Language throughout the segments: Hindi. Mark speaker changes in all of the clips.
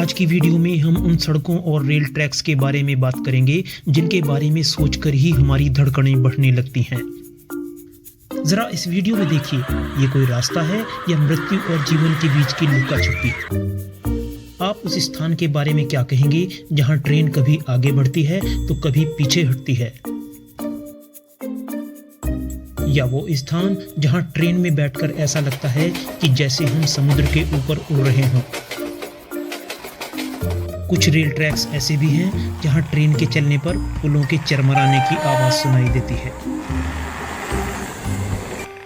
Speaker 1: आज की वीडियो में हम उन सड़कों और रेल ट्रैक्स के बारे में बात करेंगे जिनके बारे में सोचकर ही हमारी धड़कनें बढ़ने लगती हैं। जरा इस वीडियो में देखिए, ये कोई रास्ता है या मृत्यु और जीवन के बीच की लुका छुपी। आप उस स्थान के बारे में क्या कहेंगे जहां ट्रेन कभी आगे बढ़ती है तो कभी पीछे हटती है, या वो स्थान जहां ट्रेन में बैठकर ऐसा लगता है कि जैसे हम समुद्र के ऊपर उड़ रहे हों। कुछ रेल ट्रैक्स ऐसे भी हैं जहां ट्रेन के चलने पर पुलों के चरमराने की आवाज सुनाई देती है।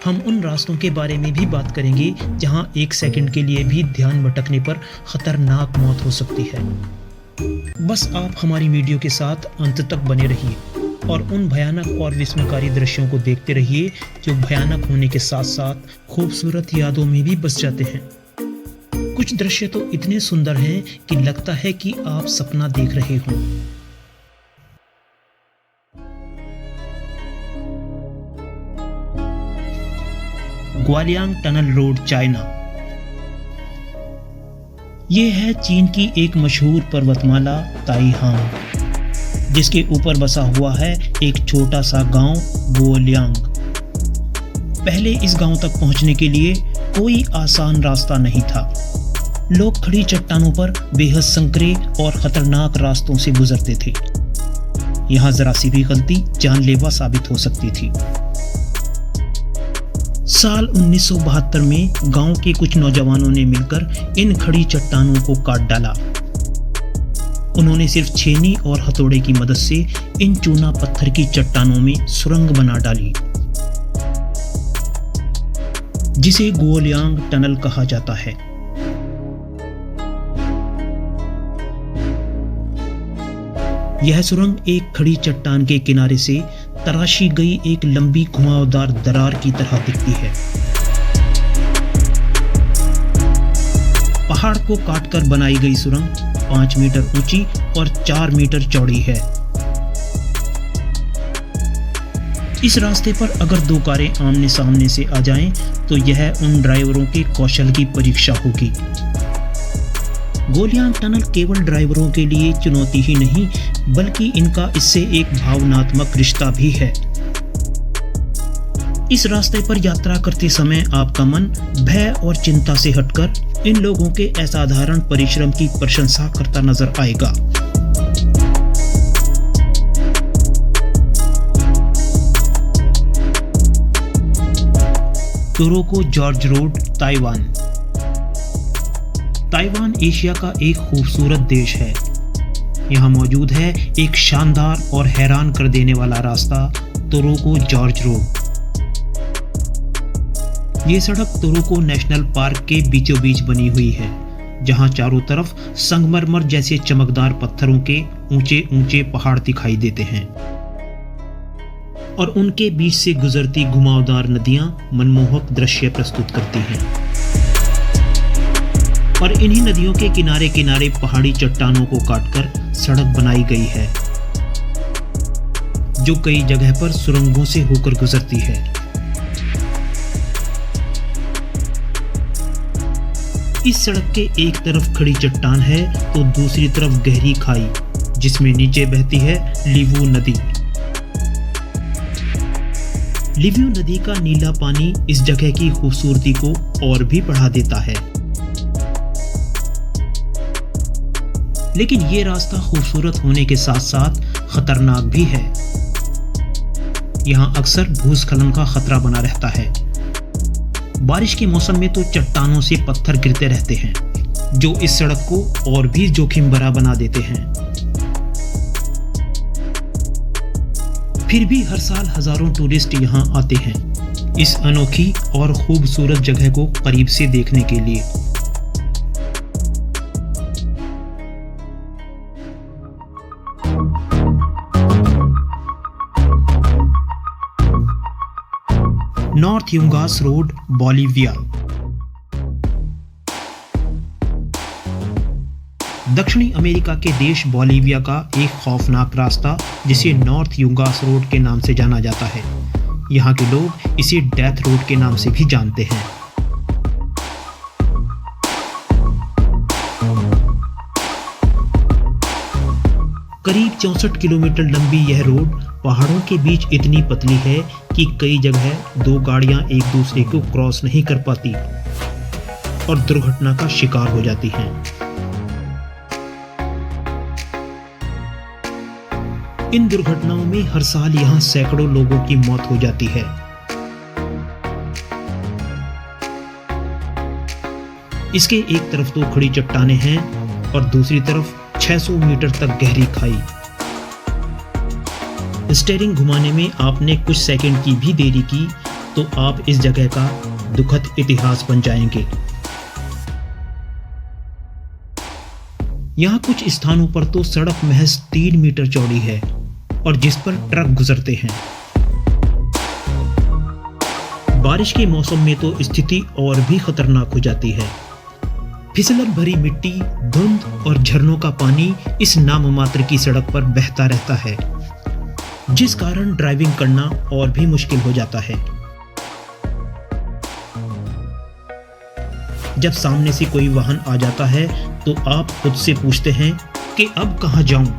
Speaker 1: हम उन रास्तों के बारे में भी बात करेंगे जहां एक सेकंड के लिए भी ध्यान भटकने पर खतरनाक मौत हो सकती है। बस आप हमारी वीडियो के साथ अंत तक बने रहिए और उन भयानक और विस्मयकारी दृश्यों को देखते रहिए जो भयानक होने के साथ साथ खूबसूरत यादों में भी बस जाते हैं। कुछ दृश्य तो इतने सुंदर हैं कि लगता है कि आप सपना देख रहे हों। ग्वालियांग टनल रोड, चाइना। ये है चीन की एक मशहूर पर्वतमाला ताइहांग, जिसके ऊपर बसा हुआ है एक छोटा सा गांव गुओलियांग। पहले इस गांव तक पहुंचने के लिए कोई आसान रास्ता नहीं था। लोग खड़ी चट्टानों पर बेहद संकरे और खतरनाक रास्तों से गुजरते थे। यहां जरा सी भी गलती जानलेवा साबित हो सकती थी। साल 1972 में गांव के कुछ नौजवानों ने मिलकर इन खड़ी चट्टानों को काट डाला। उन्होंने सिर्फ छेनी और हथौड़े की मदद से इन चूना पत्थर की चट्टानों में सुरंग बना डाली, जिसे गुओलियांग टनल कहा जाता है। यह सुरंग एक खड़ी चट्टान के किनारे से तराशी गई एक लंबी घुमावदार दरार की तरह दिखती है। पहाड़ को काटकर बनाई गई सुरंग 5 मीटर ऊंची और 4 मीटर चौड़ी है। इस रास्ते पर अगर दो कारें आमने सामने से आ जाएं, तो यह उन ड्राइवरों के कौशल की परीक्षा होगी। गुओलियांग टनल केवल ड्राइवरों के लिए चुनौती ही नहीं, बल्कि इनका इससे एक भावनात्मक रिश्ता भी है। इस रास्ते पर यात्रा करते समय आपका मन भय और चिंता से हटकर इन लोगों के असाधारण परिश्रम की प्रशंसा करता नजर आएगा। Taroko Gorge Road, Taiwan. Taiwan Asia का एक खूबसूरत देश है। यहाँ मौजूद है एक शानदार और हैरान कर देने वाला रास्ता, तोरोको जॉर्ज रोड। ये सड़क तोरोको नेशनल पार्क के बीचों बीच बनी हुई है, जहाँ चारों तरफ संगमरमर जैसे चमकदार पत्थरों के ऊंचे ऊंचे पहाड़ दिखाई देते हैं और उनके बीच से गुजरती घुमावदार नदियां मनमोहक दृश्य प्रस्तुत करती हैं। और इन्हीं नदियों के किनारे किनारे पहाड़ी चट्टानों को काटकर सड़क बनाई गई है, जो कई जगह पर सुरंगों से होकर गुजरती है। इस सड़क के एक तरफ खड़ी चट्टान है तो दूसरी तरफ गहरी खाई, जिसमें नीचे बहती है लिवू नदी। लिवू नदी का नीला पानी इस जगह की खूबसूरती को और भी बढ़ा देता है। लेकिन ये रास्ता खूबसूरत होने के साथ साथ खतरनाक भी है। यहाँ अक्सर भूस्खलन का खतरा बना रहता है। बारिश के मौसम में तो चट्टानों से पत्थर गिरते रहते हैं, जो इस सड़क को और भी जोखिम भरा बना देते हैं। फिर भी हर साल हजारों टूरिस्ट यहाँ आते हैं इस अनोखी और खूबसूरत जगह को करीब से देखने के लिए। North Yungas Road, Bolivia. दक्षिणी अमेरिका के देश बोलिविया का एक खौफनाक रास्ता, जिसे नॉर्थ युंगास रोड के नाम से जाना जाता है। यहाँ के लोग इसे डेथ रोड के नाम से भी जानते हैं। करीब 64 किलोमीटर लंबी यह रोड पहाड़ों के बीच इतनी पतली है कि कई जगह दो गाड़ियां एक दूसरे को क्रॉस नहीं कर पाती और दुर्घटना का शिकार हो जाती हैं। इन दुर्घटनाओं में हर साल यहां सैकड़ों लोगों की मौत हो जाती है। इसके एक तरफ तो खड़ी चट्टानें हैं और दूसरी तरफ 600 मीटर तक गहरी खाई। स्टीयरिंग घुमाने में आपने कुछ सेकंड की भी देरी की तो आप इस जगह का दुखद इतिहास बन जाएंगे। यहाँ कुछ स्थानों पर तो सड़क महज 3 मीटर चौड़ी है और जिस पर ट्रक गुजरते हैं। बारिश के मौसम में तो स्थिति और भी खतरनाक हो जाती है। फिसलन भरी मिट्टी, धुंध और झरनों का पानी इस नाममात्र की सड़क पर बहता रहता है, जिस कारण ड्राइविंग करना और भी मुश्किल हो जाता है। जब सामने से कोई वाहन आ जाता है तो आप खुद से पूछते हैं कि अब कहां जाऊं।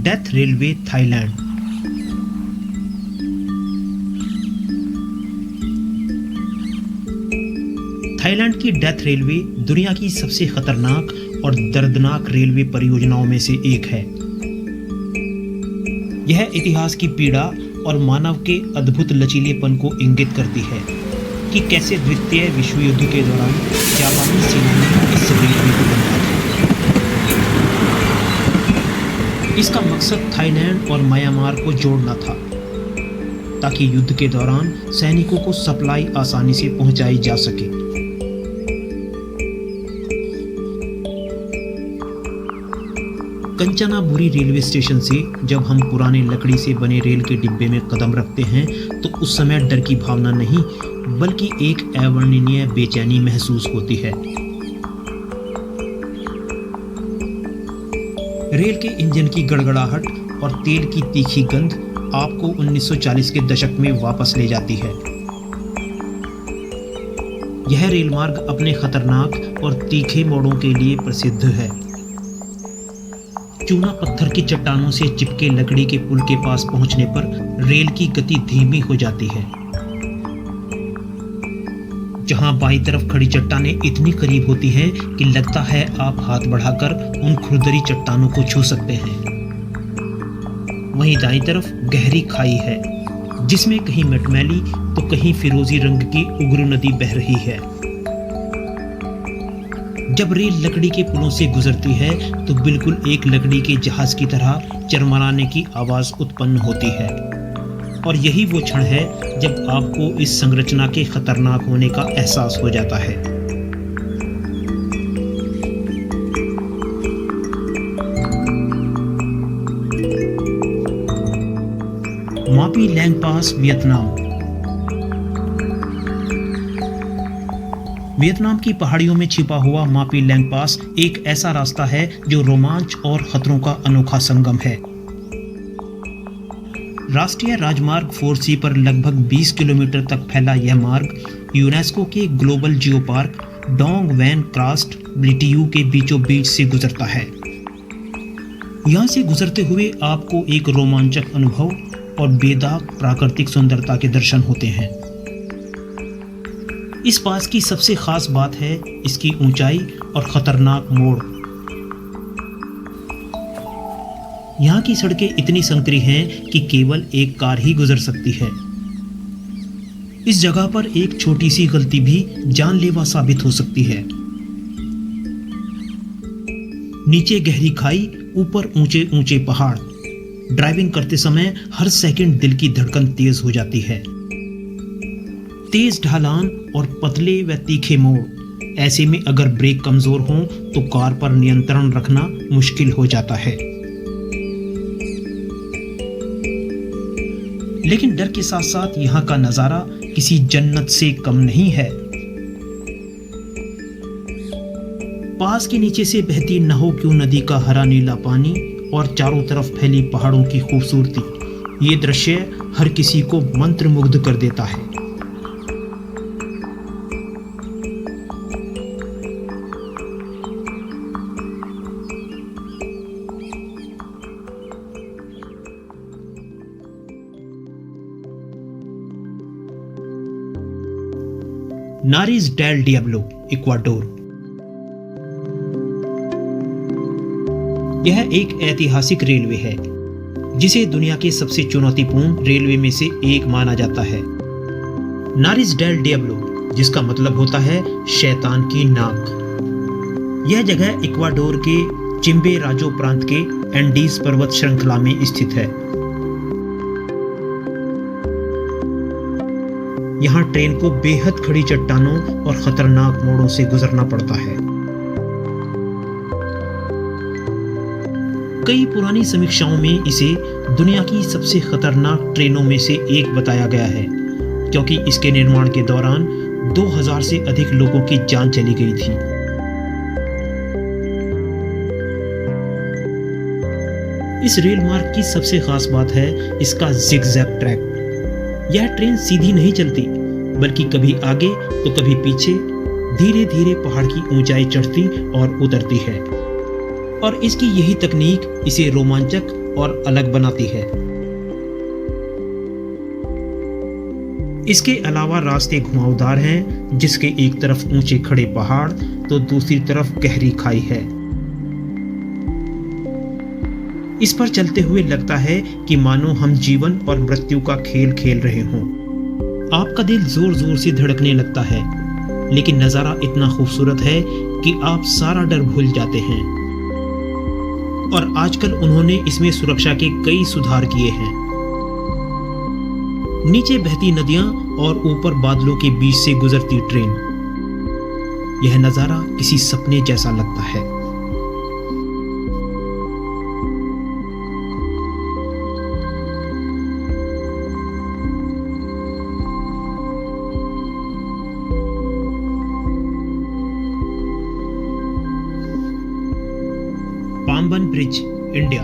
Speaker 1: Death railway Thailand. थाईलैंड की डेथ रेलवे दुनिया की सबसे खतरनाक और दर्दनाक रेलवे परियोजनाओं में से एक है। यह इतिहास की पीड़ा और मानव के अद्भुत लचीलेपन को इंगित करती है कि कैसे द्वितीय विश्व युद्ध के दौरान जापानी सेना ने इस रेलवे को बनाया था। इसका मकसद थाईलैंड और म्यांमार को जोड़ना था ताकि युद्ध के दौरान सैनिकों को सप्लाई आसानी से पहुंचाई जा सके। कंचनाबुरी रेलवे स्टेशन से जब हम पुराने लकड़ी से बने रेल के डिब्बे में कदम रखते हैं तो उस समय डर की भावना नहीं बल्कि एक अवर्णनीय बेचैनी महसूस होती है। रेल के इंजन की गड़गड़ाहट और तेल की तीखी गंध आपको 1940 के दशक में वापस ले जाती है। यह रेल मार्ग अपने खतरनाक और तीखे मोड़ों के लिए प्रसिद्ध है। चूना पत्थर की चट्टानों से चिपके लकड़ी के पुल के पास पहुंचने पर रेल की गति धीमी हो जाती है। जहां बाईं तरफ खड़ी चट्टानें इतनी करीब होती हैं कि लगता है आप हाथ बढ़ाकर उन खुरदरी चट्टानों को छू सकते हैं। वहीं दाईं तरफ गहरी खाई है जिसमें कहीं मटमैली तो कहीं फिरोजी रंग की उग्र नदी बह रही है। जब रेल लकड़ी के पुलों से गुजरती है तो बिल्कुल एक लकड़ी के जहाज की तरह चरमराने की आवाज उत्पन्न होती है और यही वो क्षण है जब आपको इस संरचना के खतरनाक होने का एहसास हो जाता है। मापी लैंग पास, वियतनाम। वियतनाम की पहाड़ियों में छिपा हुआ मापी लैंग पास एक ऐसा रास्ता है जो रोमांच और खतरों का अनोखा संगम है। राष्ट्रीय राजमार्ग 4C पर लगभग 20 किलोमीटर तक फैला यह मार्ग यूनेस्को के global geopark Dong Van Karst Plateau के बीचों बीच से गुजरता है। यहाँ से गुजरते हुए आपको एक रोमांचक अनुभव और बेदाग प्राकृतिक सुंदरता के दर्शन होते हैं। इस पास की सबसे खास बात है इसकी ऊंचाई और खतरनाक मोड़। यहाँ की सड़कें इतनी संकरी हैं कि केवल एक कार ही गुजर सकती है। इस जगह पर एक छोटी सी गलती भी जानलेवा साबित हो सकती है। नीचे गहरी खाई, ऊपर ऊंचे ऊंचे पहाड़। ड्राइविंग करते समय हर सेकंड दिल की धड़कन तेज हो जाती है। तेज ढलान और पतले व तीखे मोड़, ऐसे में अगर ब्रेक कमजोर हों तो कार पर नियंत्रण रखना मुश्किल हो जाता है। लेकिन डर के साथ साथ यहाँ का नजारा किसी जन्नत से कम नहीं है। पास के नीचे से बहती न हो क्यों नदी का हरा नीला पानी और चारों तरफ फैली पहाड़ों की खूबसूरती, ये दृश्य हर किसी को मंत्रमुग्ध कर देता है। नारिज डेल डियाब्लो, इक्वाडोर। यह एक ऐतिहासिक रेलवे है जिसे दुनिया के सबसे चुनौतीपूर्ण रेलवे में से एक माना जाता है। नारिज डेल डियाब्लो, जिसका मतलब होता है शैतान की नाक। यह जगह इक्वाडोर के चिम्बे राजो प्रांत के एंडीज पर्वत श्रृंखला में स्थित है। यहाँ ट्रेन को बेहद खड़ी चट्टानों और खतरनाक मोड़ों से गुजरना पड़ता है। कई पुरानी समीक्षाओं में इसे दुनिया की सबसे खतरनाक ट्रेनों में से एक बताया गया है, क्योंकि इसके निर्माण के दौरान 2000 से अधिक लोगों की जान चली गई थी। इस रेल मार्ग की सबसे खास बात है इसका जिगजैग ट्रैक। यह ट्रेन सीधी नहीं चलती, बल्कि कभी आगे तो कभी पीछे धीरे धीरे पहाड़ की ऊंचाई चढ़ती और उतरती है, और इसकी यही तकनीक इसे रोमांचक और अलग बनाती है। इसके अलावा रास्ते घुमावदार हैं, जिसके एक तरफ ऊंचे खड़े पहाड़ तो दूसरी तरफ गहरी खाई है। इस पर चलते हुए लगता है कि मानो हम जीवन और मृत्यु का खेल खेल रहे हों। आपका दिल जोर जोर से धड़कने लगता है, लेकिन नजारा इतना खूबसूरत है कि आप सारा डर भूल जाते हैं। और आजकल उन्होंने इसमें सुरक्षा के कई सुधार किए हैं। नीचे बहती नदियां और ऊपर बादलों के बीच से गुजरती ट्रेन, यह नजारा किसी सपने जैसा लगता है। Pamban bridge, India.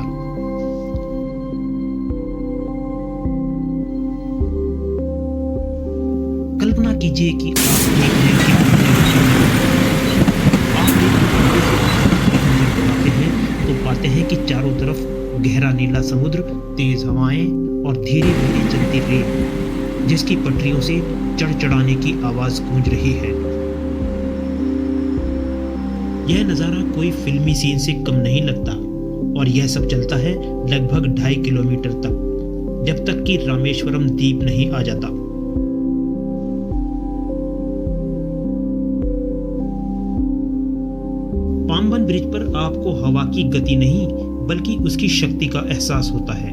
Speaker 1: कल्पना कीजिए कि आप एक रेल के हैं तो पाते हैं कि चारों तरफ गहरा नीला समुद्र, तेज हवाएं और धीरे धीरे चलती रेल, जिसकी पटरियों से चढ़चढ़ाने की आवाज गूंज रही है। यह नज़ारा कोई फिल्मी सीन से कम नहीं लगता, और यह सब चलता है लगभग 2.5 किलोमीटर तक, जब तक कि रामेश्वरम द्वीप नहीं आ जाता। पाम्बन ब्रिज पर आपको हवा की गति नहीं, बल्कि उसकी शक्ति का एहसास होता है।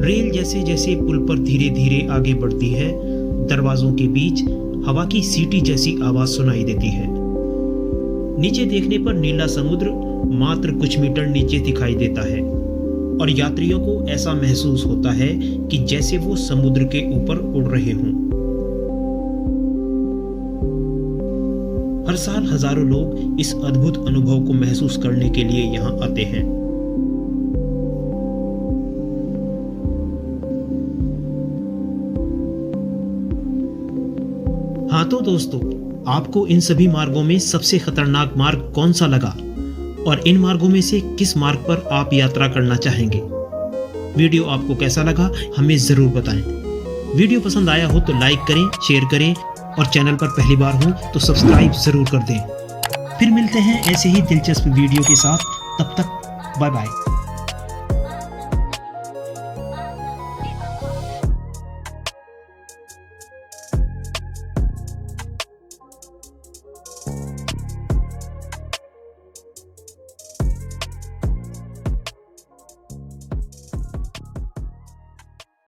Speaker 1: रेल जैसे जैसे पुल पर धीरे धीरे आगे बढ़ती है, दरवाजों के बीच हवा की सीटी जैसी आवाज सुनाई देती है। नीचे देखने पर नीला समुद्र मात्र कुछ मीटर नीचे दिखाई देता है, और यात्रियों को ऐसा महसूस होता है कि जैसे वो समुद्र के ऊपर उड़ रहे हों। हर साल हजारों लोग इस अद्भुत अनुभव को महसूस करने के लिए यहाँ आते हैं। हाँ तो दोस्तों, आपको इन सभी मार्गों में सबसे खतरनाक मार्ग कौन सा लगा, और इन मार्गों में से किस मार्ग पर आप यात्रा करना चाहेंगे? वीडियो आपको कैसा लगा हमें जरूर बताएं। वीडियो पसंद आया हो तो लाइक करें, शेयर करें, और चैनल पर पहली बार हो तो सब्सक्राइब जरूर कर दें। फिर मिलते हैं ऐसे ही दिलचस्प वीडियो के साथ। तब तक बाय बाय।